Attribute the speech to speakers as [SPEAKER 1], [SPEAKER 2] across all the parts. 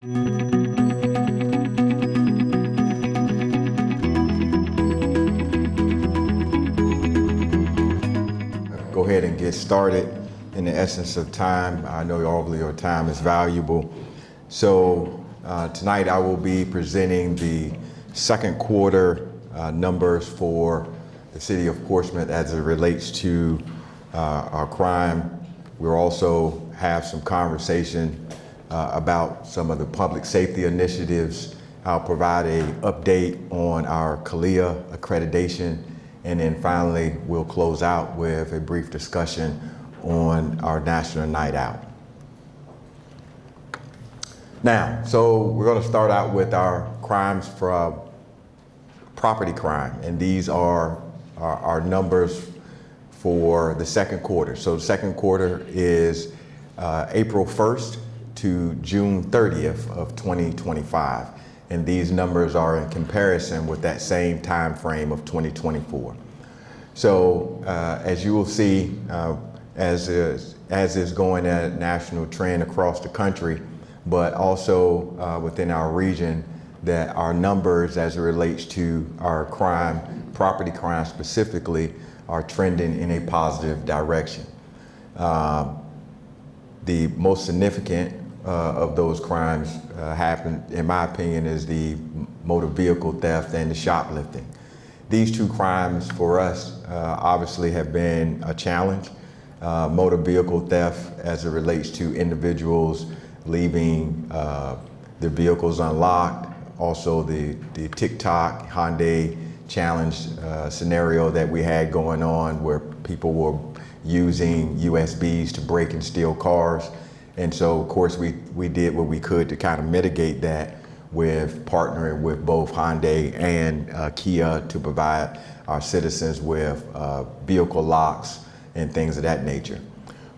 [SPEAKER 1] Go ahead and get started. In the essence of time, I know all of your time is valuable. So tonight I will be presenting the second quarter numbers for the city of Portsmouth as it relates to our crime. We'll also have some conversation about some of the public safety initiatives. I'll provide an update on our CALIA accreditation, and then finally we'll close out with a brief discussion on our National Night Out. Now, so we're going to start out with our crimes from property crime, and these are our numbers for the second quarter. So the second quarter is April 1st to June 30th of 2025. And these numbers are in comparison with that same time frame of 2024. So as you will see, as is going a national trend across the country, but also within our region, that our numbers as it relates to our crime, property crime specifically, are trending in a positive direction. The most significant of those crimes happen, in my opinion, is the motor vehicle theft and the shoplifting. These two crimes for us obviously have been a challenge. Motor vehicle theft as it relates to individuals leaving their vehicles unlocked. Also the TikTok Hyundai challenge scenario that we had going on where people were using USBs to break and steal cars. And so, of course, we did what we could to kind of mitigate that with partnering with both Hyundai and Kia to provide our citizens with vehicle locks and things of that nature.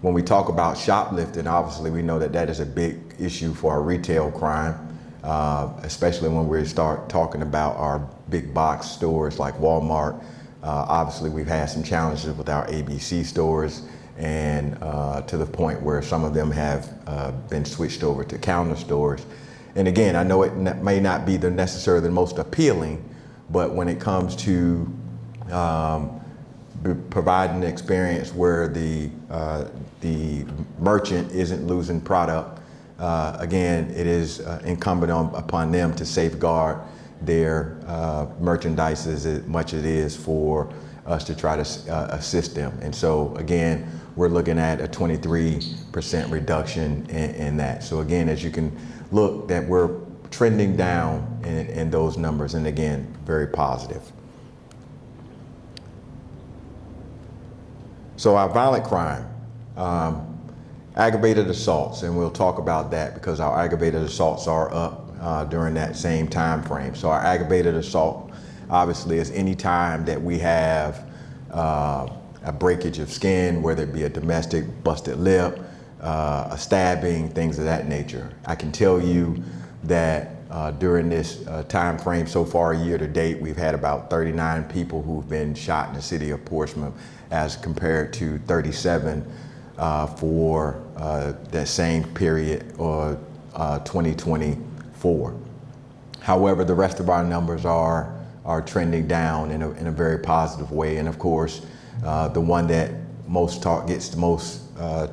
[SPEAKER 1] When we talk about shoplifting, obviously we know that that is a big issue for our retail crime, especially when we start talking about our big box stores like Walmart. Obviously, we've had some challenges with our ABC stores, and to the point where some of them have been switched over to counter stores. And again, I know it may not be necessarily the most appealing, but when it comes to providing an experience where the merchant isn't losing product, again, it is incumbent upon them to safeguard their merchandise as much as it is for us to try to assist them. And so again, we're looking at a 23% reduction in that. So again, as you can look, that we're trending down in those numbers, and again, very positive. So our violent crime, aggravated assaults, and we'll talk about that because our aggravated assaults are up during that same time frame. So our aggravated assault obviously is any time that we have a breakage of skin, whether it be a domestic busted lip, a stabbing, things of that nature. I can tell you that during this time frame so far, year to date, we've had about 39 people who've been shot in the city of Portsmouth as compared to 37 for that same period or 2024. However, the rest of our numbers are trending down in a very positive way. And of course, the one that gets the most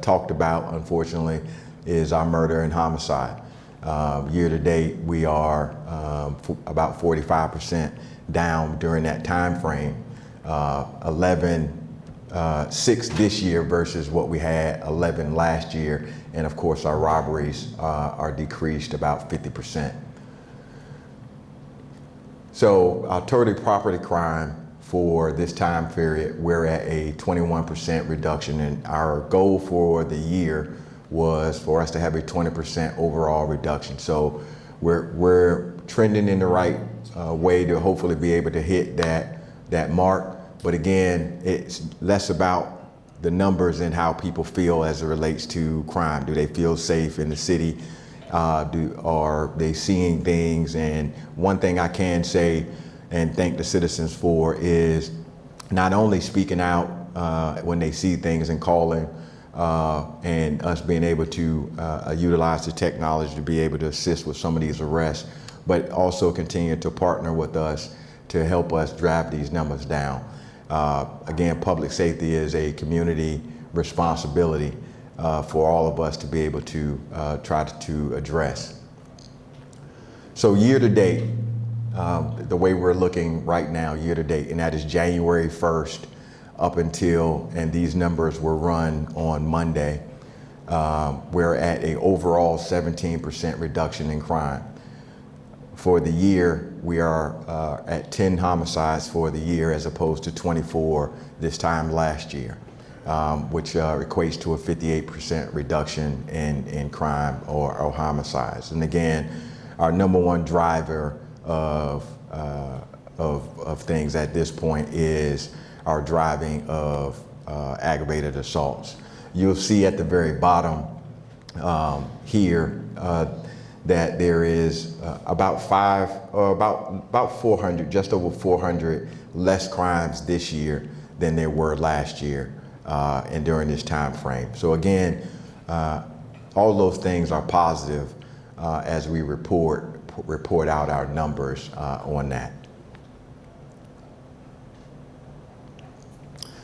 [SPEAKER 1] talked about, unfortunately, is our murder and homicide. Year to date, we are about 45% down during that time frame. 6 this year versus what we had 11 last year. And of course, our robberies are decreased about 50%. So our total property crime for this time period, we're at a 21% reduction, and our goal for the year was for us to have a 20% overall reduction. So we're trending in the right way to hopefully be able to hit that mark. But again, it's less about the numbers and how people feel as it relates to crime. Do they feel safe in the city? Are they seeing things? And one thing I can say and thank the citizens for is not only speaking out when they see things and calling and us being able to utilize the technology to be able to assist with some of these arrests, but also continue to partner with us to help us drive these numbers down. Again, public safety is a community responsibility for all of us to be able to try to address. So year to date, the way we're looking right now, year to date, and that is January 1st up until, and these numbers were run on Monday, we're at an overall 17% reduction in crime. For the year, we are at 10 homicides for the year as opposed to 24 this time last year, which equates to a 58% reduction in crime or homicides. And again, our number one driver of things at this point is our driving of aggravated assaults. You'll see at the very bottom here that there is about 400, just over 400 less crimes this year than there were last year and during this time frame. So again, all those things are positive as we report out our numbers on that.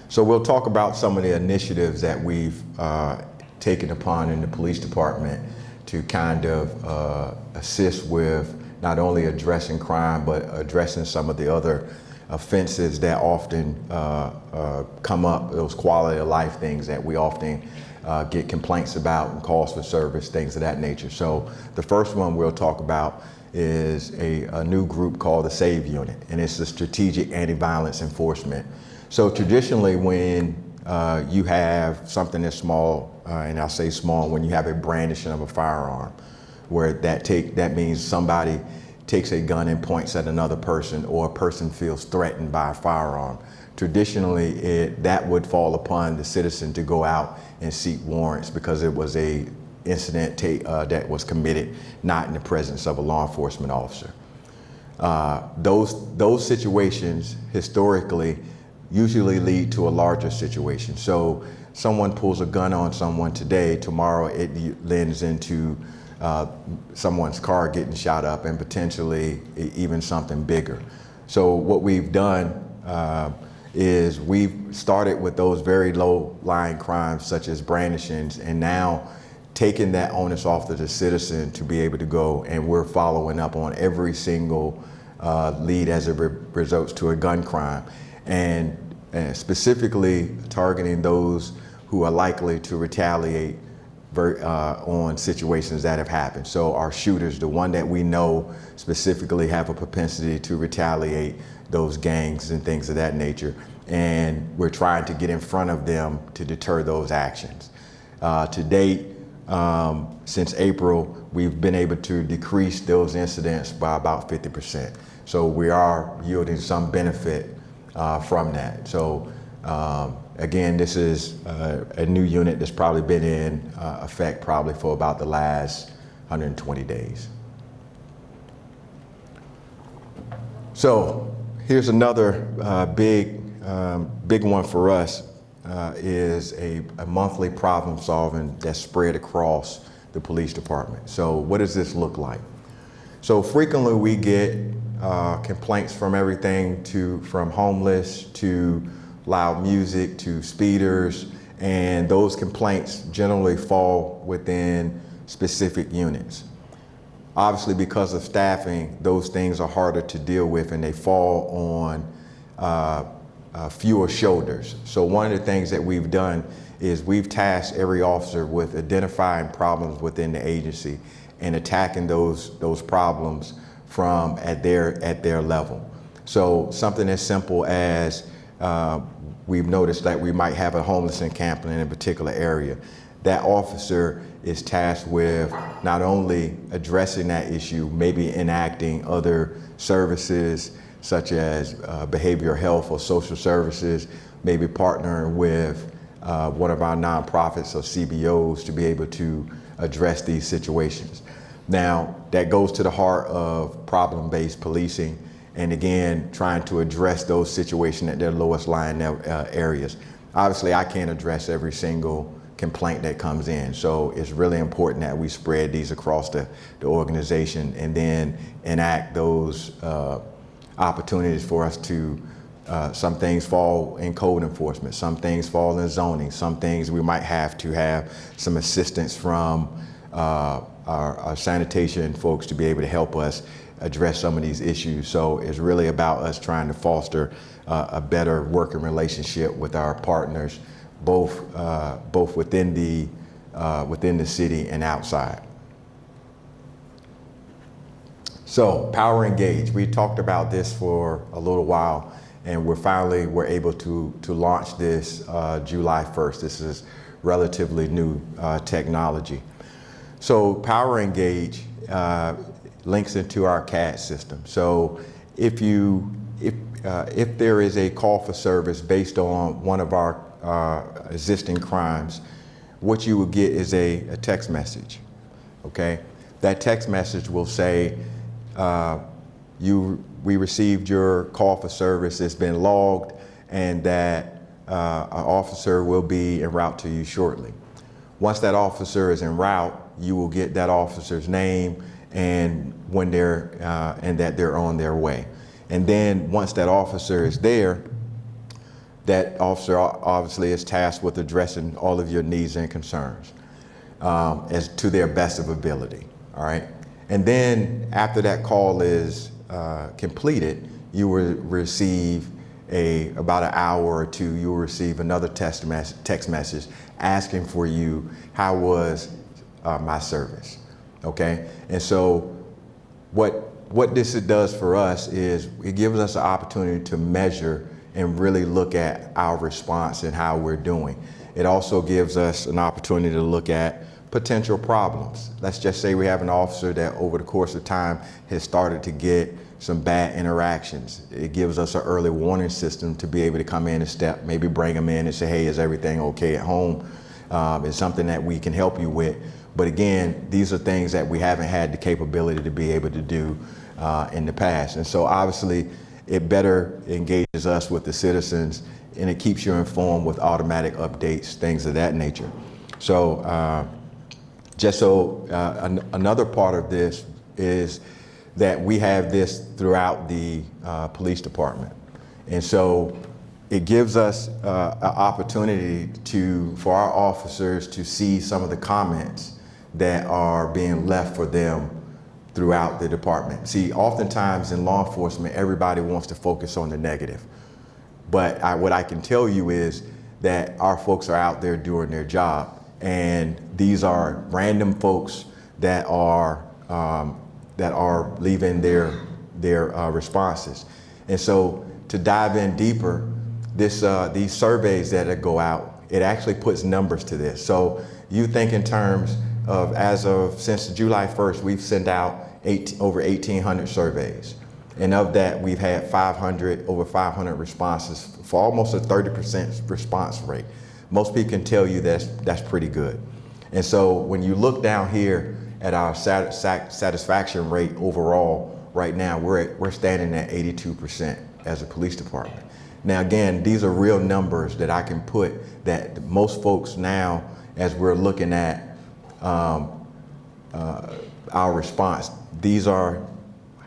[SPEAKER 1] So we'll talk about some of the initiatives that we've taken upon in the police department to kind of assist with not only addressing crime, but addressing some of the other offenses that often come up, those quality of life things that we often get complaints about and calls for service, things of that nature. So the first one we'll talk about is a new group called the SAVE Unit, and it's the Strategic Anti-Violence Enforcement. So traditionally when you have something that's small, and I'll say small, when you have a brandishing of a firearm, where that means somebody takes a gun and points at another person, or a person feels threatened by a firearm. Traditionally, that would fall upon the citizen to go out and seek warrants because it was a incident that was committed not in the presence of a law enforcement officer. Those situations historically usually lead to a larger situation. So someone pulls a gun on someone today, tomorrow it lends into someone's car getting shot up and potentially even something bigger. So what we've done is we've started with those very low-lying crimes such as brandishings, and now taking that onus off of the citizen to be able to go, and we're following up on every single lead as it results to a gun crime, and specifically targeting those who are likely to retaliate on situations that have happened. So our shooters, the one that we know specifically have a propensity to retaliate, those gangs and things of that nature, and we're trying to get in front of them to deter those actions. To date, since April, we've been able to decrease those incidents by about 50%. So we are yielding some benefit from that. So again, this is a new unit that's probably been in effect probably for about the last 120 days. So here's another big one for us. Is a monthly problem solving that's spread across the police department. So what does this look like? So frequently we get complaints from everything from homeless to loud music to speeders, and those complaints generally fall within specific units. Obviously, because of staffing, those things are harder to deal with and they fall on fewer shoulders. So one of the things that we've done is we've tasked every officer with identifying problems within the agency and attacking those problems from at their level. So something as simple as we've noticed that we might have a homeless encampment in a particular area. That officer is tasked with not only addressing that issue, maybe enacting other services such as behavioral health or social services, maybe partnering with one of our nonprofits or CBOs to be able to address these situations. Now, that goes to the heart of problem-based policing, and again, trying to address those situations at their lowest lying areas. Obviously, I can't address every single complaint that comes in. So it's really important that we spread these across the organization and then enact those opportunities for us to, some things fall in code enforcement, some things fall in zoning, some things we might have to have some assistance from our sanitation folks to be able to help us address some of these issues. So it's really about us trying to foster a better working relationship with our partners, both within the city and outside. So Power Engage, we talked about this for a little while, and we're able to launch this July 1st. This is relatively new technology. So Power Engage links into our CAD system. So if there is a call for service based on one of our existing crimes, what you will get is a text message, okay? That text message will say, we received your call for service, it's been logged, and that an officer will be en route to you shortly. Once that officer is en route, you will get that officer's name and when and that they're on their way. And then once that officer is there, that officer obviously is tasked with addressing all of your needs and concerns as to their best of ability, all right? And then after that call is completed, you will receive about an hour or two, you will receive another text message asking for you, how was my service, okay? And so what this does for us is it gives us an opportunity to measure and really look at our response and how we're doing. It also gives us an opportunity to look at potential problems. Let's just say we have an officer that over the course of time has started to get some bad interactions. It gives us an early warning system to be able to come in and maybe bring them in and say, hey, is everything okay at home? It's something that we can help you with. But again, these are things that we haven't had the capability to be able to do in the past. And so obviously it better engages us with the citizens, and it keeps you informed with automatic updates, things of that nature. So another part of this is that we have this throughout the police department. And so it gives us an opportunity for our officers to see some of the comments that are being left for them throughout the department. See, oftentimes in law enforcement, everybody wants to focus on the negative. But what I can tell you is that our folks are out there doing their job. And these are random folks that are leaving their responses. And so to dive in deeper, these surveys that go out, it actually puts numbers to this. So you think in terms of since July 1st, we've sent out over 1,800 surveys. And of that, we've had over 500 responses for almost a 30% response rate. Most people can tell you that's pretty good. And so when you look down here at our satisfaction rate overall, right now, we're standing at 82% as a police department. Now, again, these are real numbers that I can put that most folks now, as we're looking at our response, these are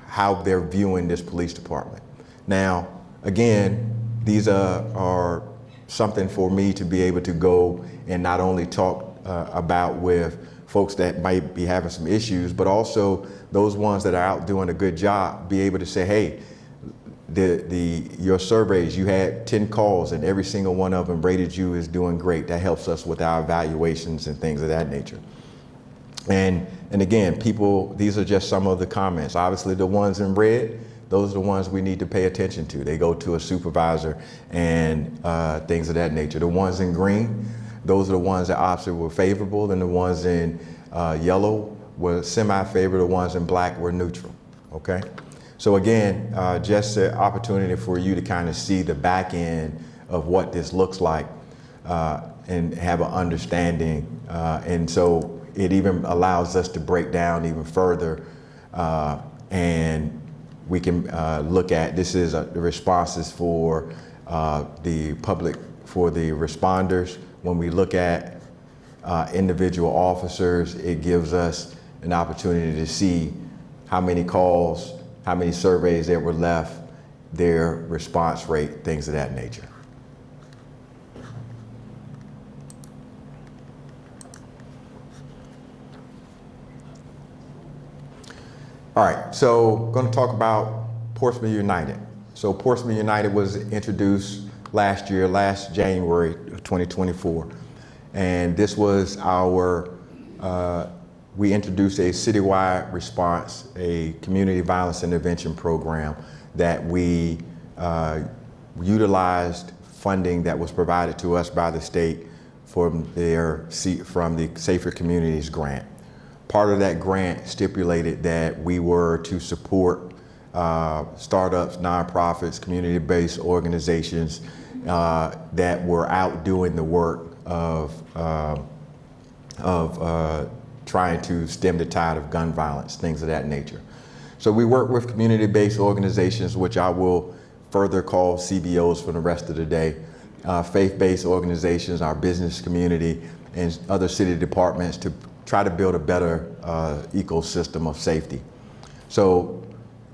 [SPEAKER 1] how they're viewing this police department. Now, again, these are something for me to be able to go and not only talk about with folks that might be having some issues, but also those ones that are out doing a good job, be able to say, hey, your surveys, you had 10 calls and every single one of them rated you as doing great. That helps us with our evaluations and things of that nature. And again, these are just some of the comments. Obviously the ones in red, those are the ones we need to pay attention to. They go to a supervisor and things of that nature. The ones in green, those are the ones that obviously were favorable, and the ones in yellow were semi-favorable, the ones in black were neutral, okay? So again, just an opportunity for you to kind of see the back end of what this looks like and have an understanding. And so it even allows us to break down even further, and we can look at, this is the responses for the public, for the responders. When we look at individual officers. It gives us an opportunity to see how many calls, how many surveys that were left, their response rate, things of that nature. All right, so I'm going to talk about Portsmouth United. So Portsmouth United was introduced last January of 2024. And this was our, we introduced a citywide response, a community violence intervention program that we utilized funding that was provided to us by the state from the Safer Communities grant. Part of that grant stipulated that we were to support startups, nonprofits, community-based organizations that were out doing the work of trying to stem the tide of gun violence, things of that nature. So we work with community-based organizations, which I will further call CBOs for the rest of the day, faith-based organizations, our business community, and other city departments to try to build a better ecosystem of safety. So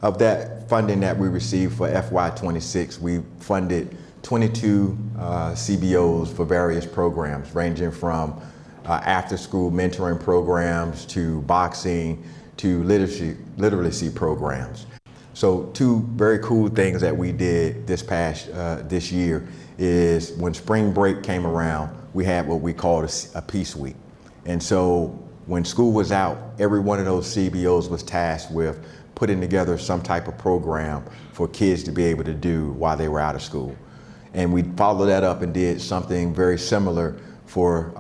[SPEAKER 1] of that funding that we received for FY26, we funded 22 CBOs for various programs, ranging from after-school mentoring programs to boxing to literacy programs. So two very cool things that we did this year is when spring break came around, we had what we called a Peace Week. And so when school was out, every one of those CBOs was tasked with putting together some type of program for kids to be able to do while they were out of school. And we followed that up and did something very similar for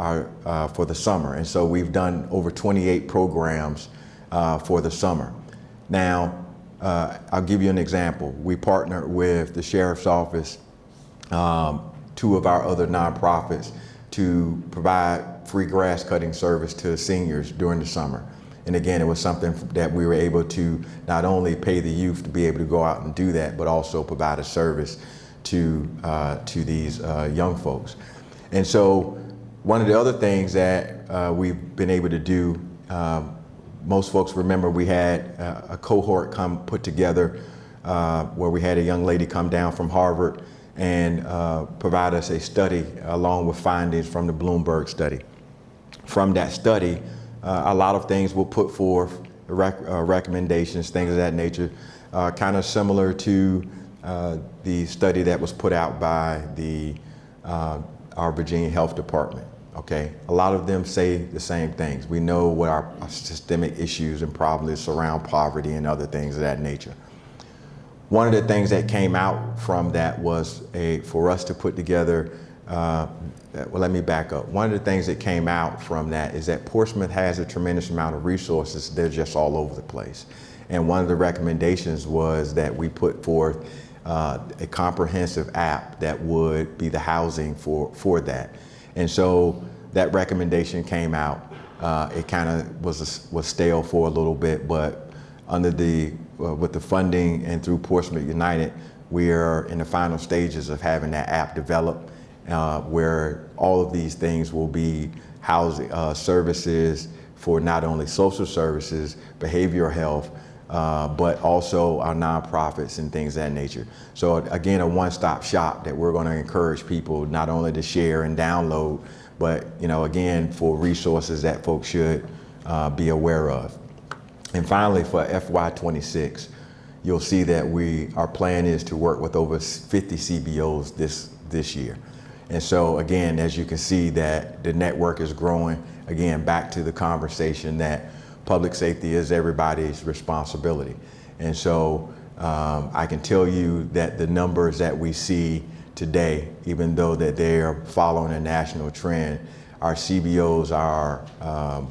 [SPEAKER 1] the summer. And so we've done over 28 programs for the summer. Now, I'll give you an example. We partnered with the Sheriff's Office, two of our other nonprofits, to provide free grass cutting service to seniors during the summer. And again, it was something that we were able to not only pay the youth to be able to go out and do that, but also provide a service to these young folks. And so one of the other things that we've been able to do, most folks remember we had a cohort put together where we had a young lady come down from Harvard and provide us a study along with findings from the Bloomberg study. From that study, a lot of things were put forth, recommendations, things of that nature, kind of similar to the study that was put out by our Virginia Health Department. Okay, a lot of them say the same things. We know what our systemic issues and problems surround poverty and other things of that nature. One of the things that came out from that was for us to put together, well, let me back up. One of the things that came out from that is that Portsmouth has a tremendous amount of resources. They're just all over the place. And one of the recommendations was that we put forth a comprehensive app that would be the housing for that. And so that recommendation came out. It kind of was stale for a little bit, but under with the funding and through Portsmouth United, we are in the final stages of having that app developed, where all of these things will be housing services for not only social services, behavioral health, but also our nonprofits and things of that nature. So again, a one-stop shop that we're going to encourage people not only to share and download, but again, for resources that folks should be aware of. And finally, for FY26, you'll see that our plan is to work with over 50 CBOs this year. And so again, as you can see, that the network is growing. Again, back to the conversation that public safety is everybody's responsibility. And so I can tell you that the numbers that we see today, even though that they are following a national trend, our CBOs, our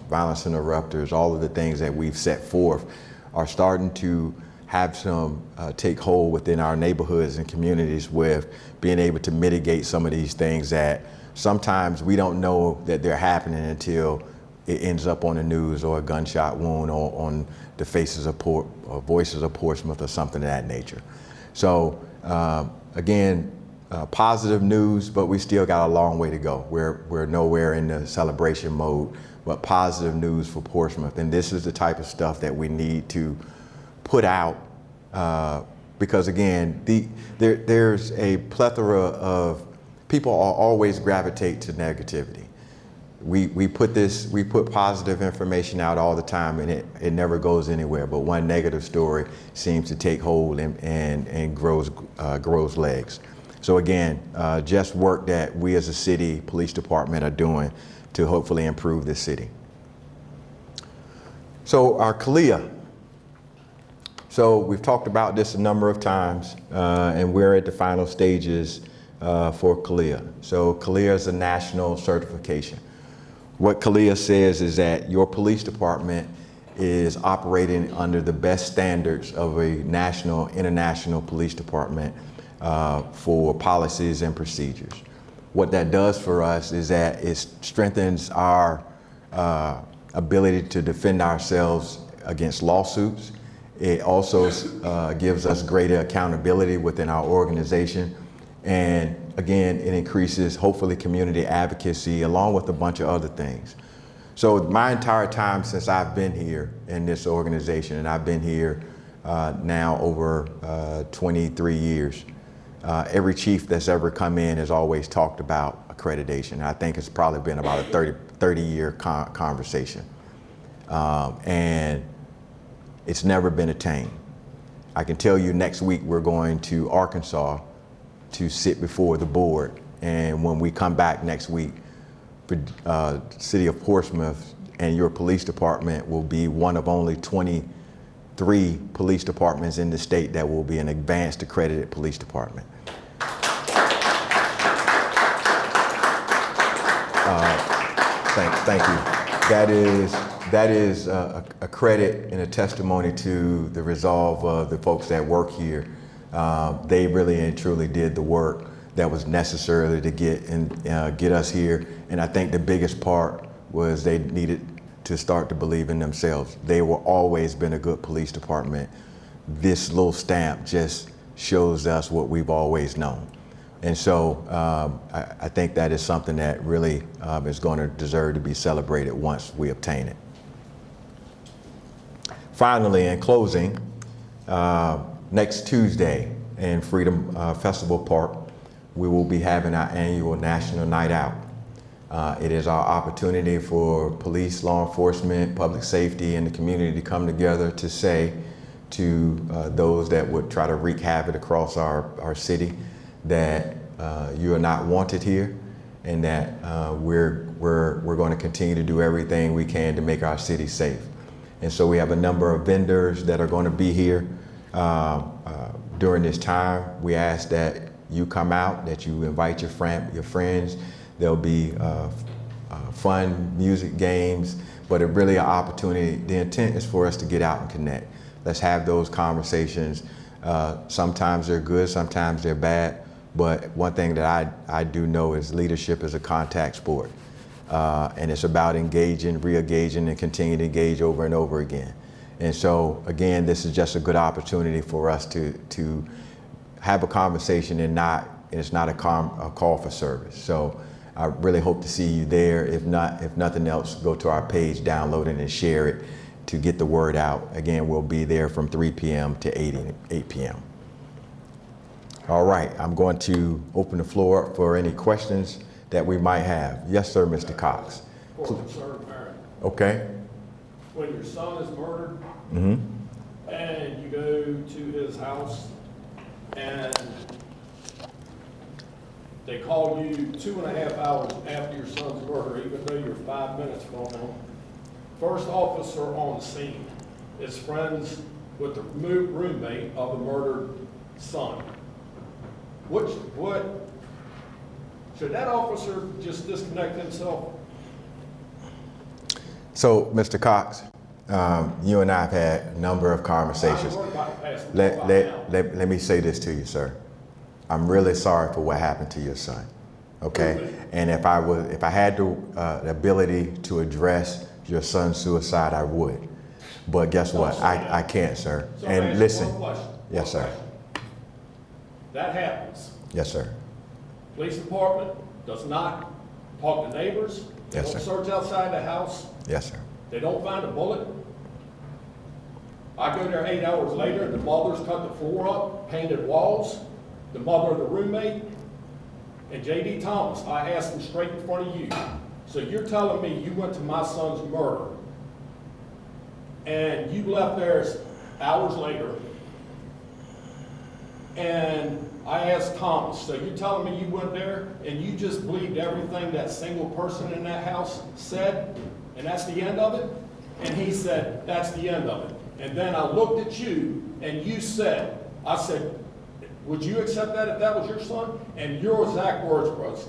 [SPEAKER 1] violence interrupters, all of the things that we've set forth are starting to have some take hold within our neighborhoods and communities with being able to mitigate some of these things that sometimes we don't know that they're happening until it ends up on the news or a gunshot wound or on the faces of Voices of Portsmouth or something of that nature. So again, positive news, but we still got a long way to go. We're nowhere in the celebration mode, but positive news for Portsmouth. And this is the type of stuff that we need to put out because again, there's a plethora of people always gravitate to negativity. We put positive information out all the time, and it never goes anywhere. But one negative story seems to take hold and grows legs. So again, just work that we as a city police department are doing to hopefully improve this city. So our CALEA. So we've talked about this a number of times, and we're at the final stages for CALEA. So CALEA is a national certification. What CALEA says is that your police department is operating under the best standards of a national, international police department for policies and procedures. What that does for us is that it strengthens our ability to defend ourselves against lawsuits. It also gives us greater accountability within our organization. And again, it increases hopefully community advocacy along with a bunch of other things. So my entire time since I've been here in this organization, and I've been here now over 23 years, every chief that's ever come in has always talked about accreditation. I think it's probably been about a 30-year conversation. And it's never been attained. I can tell you next week we're going to Arkansas to sit before the board. And when we come back next week, the city of Portsmouth and your police department will be one of only 23 police departments in the state that will be an advanced accredited police department. Thank you. That is a credit and a testimony to the resolve of the folks that work here. They really and truly did the work that was necessary to get us here. And I think the biggest part was they needed to start to believe in themselves. They were always been a good police department. This little stamp just shows us what we've always known. And so I think that is something that really is going to deserve to be celebrated once we obtain it. Finally, in closing, next Tuesday in Freedom Festival Park, we will be having our annual National Night Out. It is our opportunity for police, law enforcement, public safety, and the community to come together to say to those that would try to wreak havoc across our city that you are not wanted here, and that we're going to continue to do everything we can to make our city safe. And so we have a number of vendors that are going to be here during this time. We ask that you come out, that you invite your friends. There'll be fun music, games, but it's really an opportunity. The intent is for us to get out and connect. Let's have those conversations. Sometimes they're good, sometimes they're bad, but one thing that I do know is leadership is a contact sport. And it's about engaging, re-engaging, and continue to engage over and over again. And so, again, this is just a good opportunity for us to have a conversation and it's not a call for service. So I really hope to see you there. If nothing else, go to our page, download it, and share it to get the word out. Again, we'll be there from 3 p.m. to 8 p.m. All right, I'm going to open the floor up for any questions that we might have. Yes, sir, Mr. Cox.
[SPEAKER 2] For concerned parent.
[SPEAKER 1] Okay.
[SPEAKER 2] When your son is murdered,
[SPEAKER 1] Mm-hmm.
[SPEAKER 2] and you go to his house, and they call you 2.5 hours after your son's murder, even though you're 5 minutes from him, first officer on the scene is friends with the roommate of the murdered son. What should that officer just disconnect himself?
[SPEAKER 1] So, Mr. Cox, you and I have had a number of conversations. Let me say this to you, sir. I'm really sorry for what happened to your son. Okay, and if I had the ability to address your son's suicide, I would. But guess what? I can't, sir.
[SPEAKER 2] So
[SPEAKER 1] and listen.
[SPEAKER 2] one question.
[SPEAKER 1] Yes, sir.
[SPEAKER 2] That happens.
[SPEAKER 1] Yes, sir.
[SPEAKER 2] Police department does not talk to neighbors. They
[SPEAKER 1] Yes,
[SPEAKER 2] don't
[SPEAKER 1] sir.
[SPEAKER 2] search outside the house.
[SPEAKER 1] Yes, sir.
[SPEAKER 2] They don't find a bullet. I go there 8 hours later, and the mother's cut the floor up, painted walls, the mother of the roommate, and J.D. Thomas, I asked him straight in front of you. So you're telling me you went to my son's murder, and you left there hours later, and I asked Thomas, so you're telling me you went there and you just believed everything that single person in that house said, and that's the end of it? And he said, that's the end of it. And then I looked at you and you said, I said, would you accept that if that was your son? And your exact words was,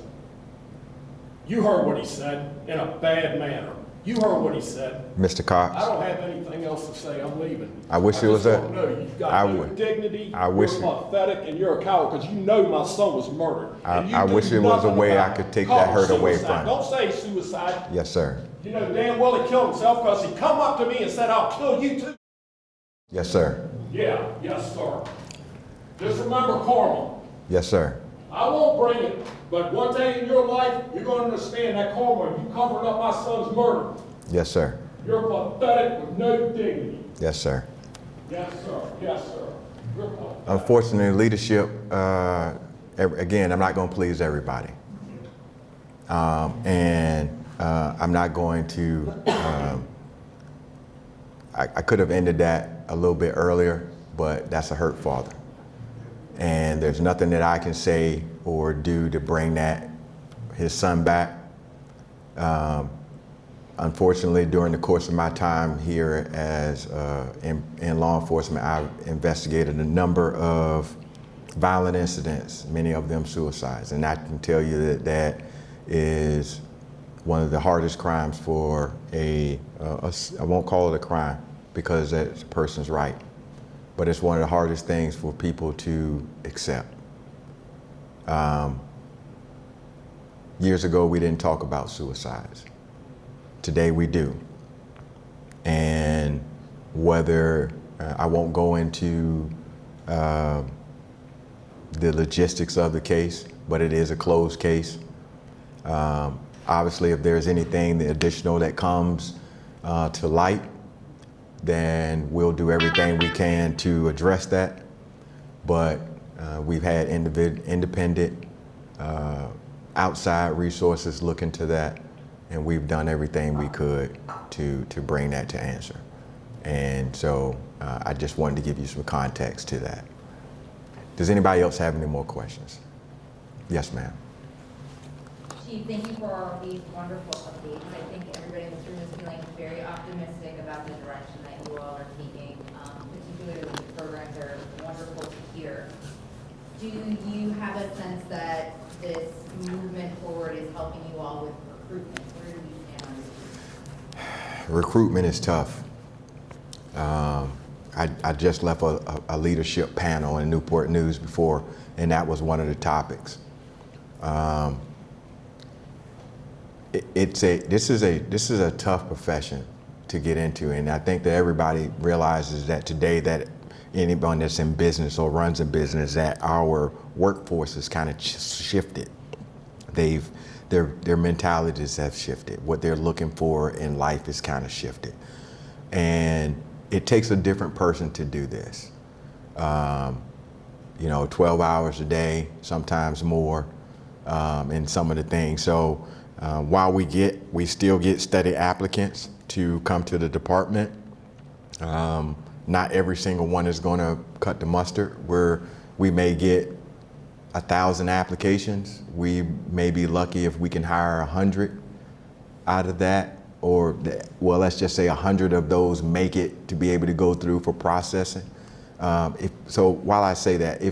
[SPEAKER 2] you heard what he said in a bad manner. You heard what he said.
[SPEAKER 1] Mr. Cox.
[SPEAKER 2] I don't have anything else to say. I'm leaving.
[SPEAKER 1] I wish it was a-
[SPEAKER 2] No, you've got
[SPEAKER 1] I
[SPEAKER 2] no
[SPEAKER 1] would-
[SPEAKER 2] dignity.
[SPEAKER 1] I wish
[SPEAKER 2] You're
[SPEAKER 1] it-
[SPEAKER 2] pathetic and you're a coward because you know my son was murdered. And you
[SPEAKER 1] I
[SPEAKER 2] do
[SPEAKER 1] wish it was a
[SPEAKER 2] nothing
[SPEAKER 1] way I
[SPEAKER 2] about
[SPEAKER 1] could
[SPEAKER 2] it.
[SPEAKER 1] take
[SPEAKER 2] Call
[SPEAKER 1] that
[SPEAKER 2] it
[SPEAKER 1] hurt away
[SPEAKER 2] suicide.
[SPEAKER 1] from.
[SPEAKER 2] Don't say suicide.
[SPEAKER 1] Yes, sir.
[SPEAKER 2] You know damn well he killed himself because he come up to me and said, I'll kill you too.
[SPEAKER 1] Yes, sir.
[SPEAKER 2] Yeah, yes, sir. Just remember karma.
[SPEAKER 1] Yes, sir.
[SPEAKER 2] I won't bring it, but one day in your life, you're going to understand that karma. You covered up my son's murder.
[SPEAKER 1] Yes, sir.
[SPEAKER 2] You're pathetic with no dignity.
[SPEAKER 1] Yes, sir.
[SPEAKER 2] Yes, sir. Yes, sir. You're pathetic.
[SPEAKER 1] Unfortunately, leadership, again, I'm not going to please everybody. I'm not going to, I could have ended that a little bit earlier, but that's a hurt father. And there's nothing that I can say or do to bring his son back. Unfortunately, during the course of my time here as in law enforcement, I investigated a number of violent incidents, many of them suicides. And I can tell you that that is one of the hardest crimes for I won't call it a crime because that's a person's right, but it's one of the hardest things for people to accept. Years ago, we didn't talk about suicides. Today we do. And whether, I won't go into the logistics of the case, but it is a closed case. Obviously, if there's anything additional that comes to light, then we'll do everything we can to address that. But we've had independent outside resources look into that, and we've done everything we could to bring that to answer. And so I just wanted to give you some context to that. Does anybody else have any more questions? Yes, ma'am.
[SPEAKER 3] Chief, thank you for these wonderful updates. I think everybody in this room is feeling very optimistic about the direction that you all are taking, particularly the programs are wonderful to hear. Do you have a sense that this movement forward is helping you all with recruitment? Where do you stand on this?
[SPEAKER 1] Recruitment is tough. I just left a leadership panel in Newport News before, and that was one of the topics. This is a tough profession to get into, and I think that everybody realizes that today that anyone that's in business or runs a business, that our workforce has kind of shifted. Their mentalities have shifted. What they're looking for in life is kind of shifted, and it takes a different person to do this. 12 hours a day, sometimes more, in some of the things. So while we still get steady applicants to come to the department, not every single one is going to cut the mustard. We may get 1,000 applications. We may be lucky if we can hire 100 out of that, or let's just say 100 of those make it to be able to go through for processing. So while I say that,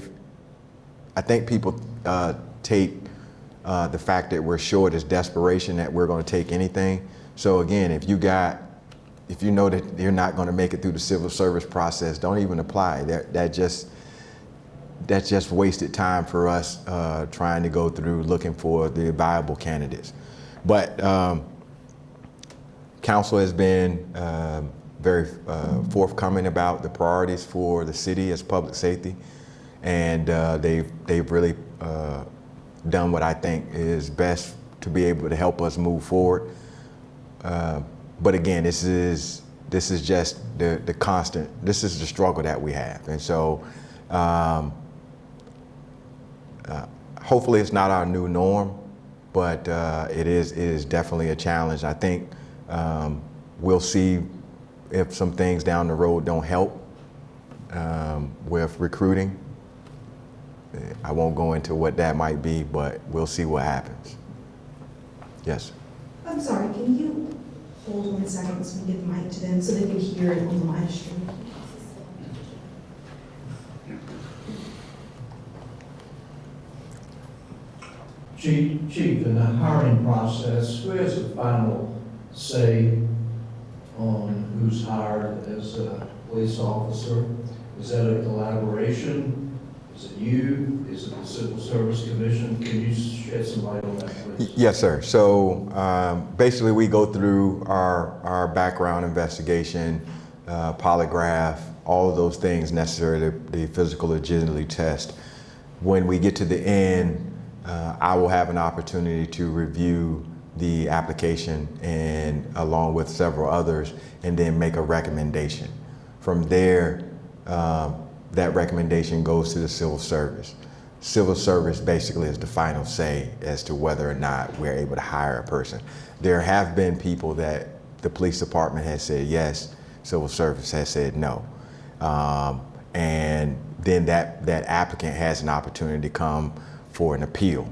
[SPEAKER 1] I think people take the fact that we're short as desperation, that we're going to take anything. So again, if you know that you're not going to make it through the civil service process, don't even apply. That's just wasted time for us trying to go through looking for the viable candidates. But council has been very forthcoming about the priorities for the city as public safety, and they've really done what I think is best to be able to help us move forward. But again, this is just the constant, this is the struggle that we have. And so hopefully it's not our new norm, but it is definitely a challenge. I think we'll see if some things down the road don't help with recruiting. I won't go into what that might be, but we'll see what happens. Yes.
[SPEAKER 4] I'm sorry, can you hold 1 second so we get the mic to them so they can hear it on the live stream?
[SPEAKER 5] Chief, in the hiring process, who has the final say on who's hired as a police officer? Is that a collaboration? Is it you? Is it the Civil Service Commission? Can you shed some light on that, please?
[SPEAKER 1] Yes, sir. So basically we go through our background investigation, polygraph, all of those things necessary to the physical agility test. When we get to the end, I will have an opportunity to review the application and along with several others and then make a recommendation. From there, that recommendation goes to the civil service. Civil service basically is the final say as to whether or not we're able to hire a person. There have been people that the police department has said yes, civil service has said no. And then that applicant has an opportunity to come for an appeal.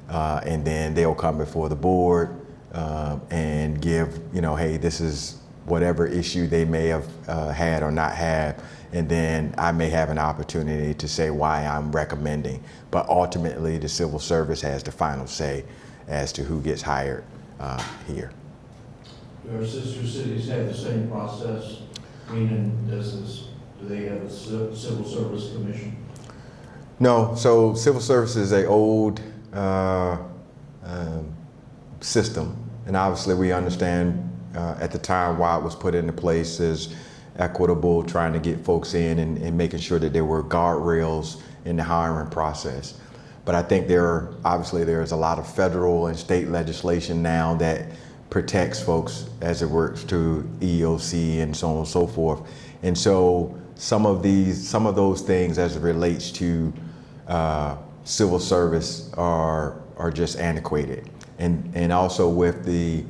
[SPEAKER 1] And then they'll come before the board and give, hey, this is whatever issue they may have had or not had. And then I may have an opportunity to say why I'm recommending. But ultimately, the civil service has the final say as to who gets hired here.
[SPEAKER 5] Do our sister cities have the same process? Meaning, do they have a civil service commission?
[SPEAKER 1] No, so civil service is an old system. And obviously we understand at the time why it was put into place as equitable, trying to get folks in and making sure that there were guardrails in the hiring process. But I think there's a lot of federal and state legislation now that protects folks as it works to EEOC and so on and so forth. And so some of those things as it relates to civil service are just antiquated. And also with the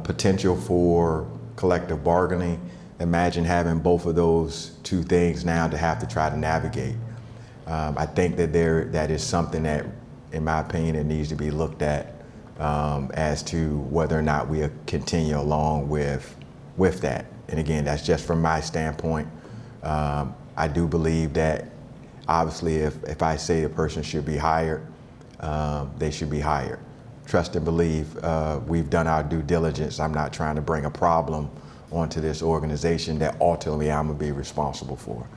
[SPEAKER 1] potential for collective bargaining, imagine having both of those two things now to have to try to navigate. I think that that is something that, in my opinion, it needs to be looked at as to whether or not we continue along with that. And again, that's just from my standpoint. I do believe that obviously if I say a person should be hired, they should be hired. Trust and believe, we've done our due diligence. I'm not trying to bring a problem onto this organization that ultimately I'm gonna be responsible for.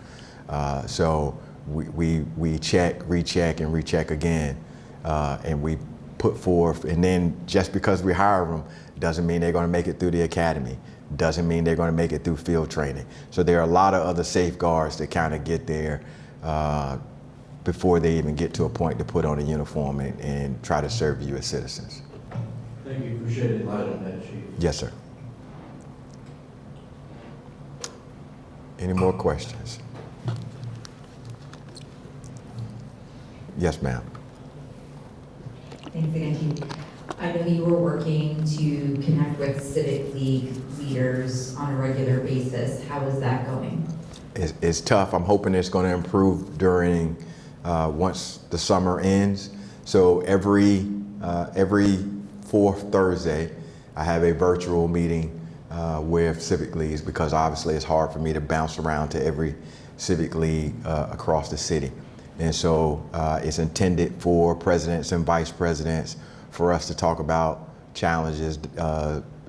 [SPEAKER 1] So we check, recheck, and recheck again, and we put forth, and then just because we hire them doesn't mean they're gonna make it through the academy, doesn't mean they're gonna make it through field training. So there are a lot of other safeguards that kind of get there before they even get to a point to put on a uniform and try to serve you as citizens.
[SPEAKER 5] Thank you for shedding light on that, Chief.
[SPEAKER 1] Yes, sir. Any more questions? Yes, ma'am.
[SPEAKER 6] Thanks again, Chief. I know you were working to connect with Civic League leaders on a regular basis. How is that going?
[SPEAKER 1] It's tough. I'm hoping it's going to improve during once the summer ends. So every fourth Thursday, I have a virtual meeting with Civic Leagues because obviously it's hard for me to bounce around to every Civic League across the city. And so it's intended for presidents and vice presidents for us to talk about challenges,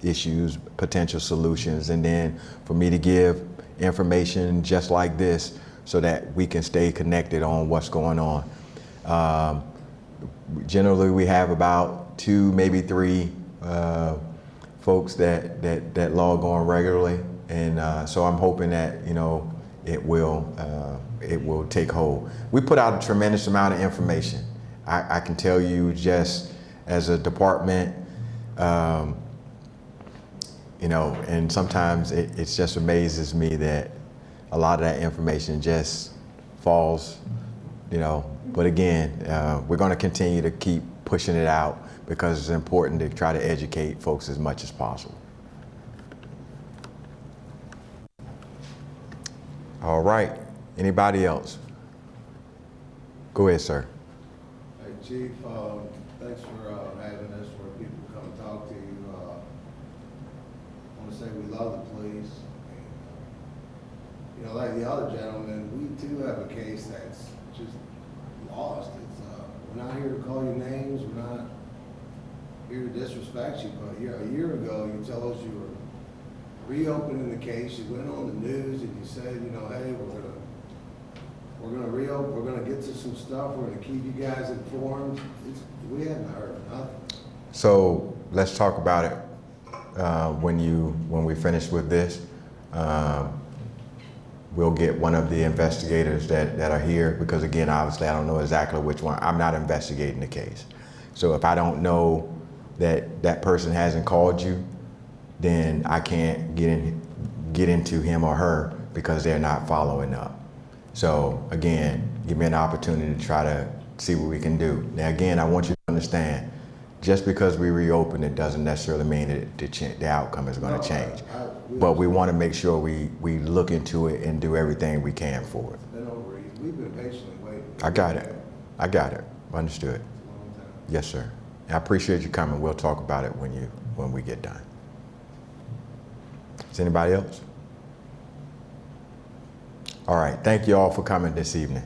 [SPEAKER 1] issues, potential solutions, and then for me to give information just like this so that we can stay connected on what's going on. Generally, we have about 2, maybe 3 folks that log on regularly, and so I'm hoping that it will take hold. We put out a tremendous amount of information. I can tell you just as a department, you know, and sometimes it just amazes me that a lot of that information just falls, you know. But again, we're going to continue to keep pushing it out because it's important to try to educate folks as much as possible. All right. Anybody else? Go ahead, sir.
[SPEAKER 7] Hey, Chief, thanks for having us where people come talk to you. I want to say we love the police. And, you know, like the other gentleman, we too have a case that's just lost. It's, we're not here to call you names. We're not here to disrespect you. But a year ago, you told us you were reopening the case. You went on the news and you said, you know, hey, we're gonna reopen. We're gonna get to some stuff. We're gonna keep you guys informed. We haven't heard nothing.
[SPEAKER 1] So let's talk about it when we finish with this. We'll get one of the investigators that are here because again, obviously I don't know exactly which one. I'm not investigating the case. So if I don't know that that person hasn't called you, then I can't get into him or her because they're not following up. So again, give me an opportunity to try to see what we can do. Now again, I want you to understand, just because we reopen it doesn't necessarily mean that the outcome is going to change. But we want to make sure we look into it and do everything we can for it.
[SPEAKER 7] We've been patiently waiting.
[SPEAKER 1] I got it. I got it. Understood.
[SPEAKER 7] It's a long time.
[SPEAKER 1] Yes, sir. I appreciate you coming. We'll talk about it when we get done. Is anybody else? All right. Thank you all for coming this evening.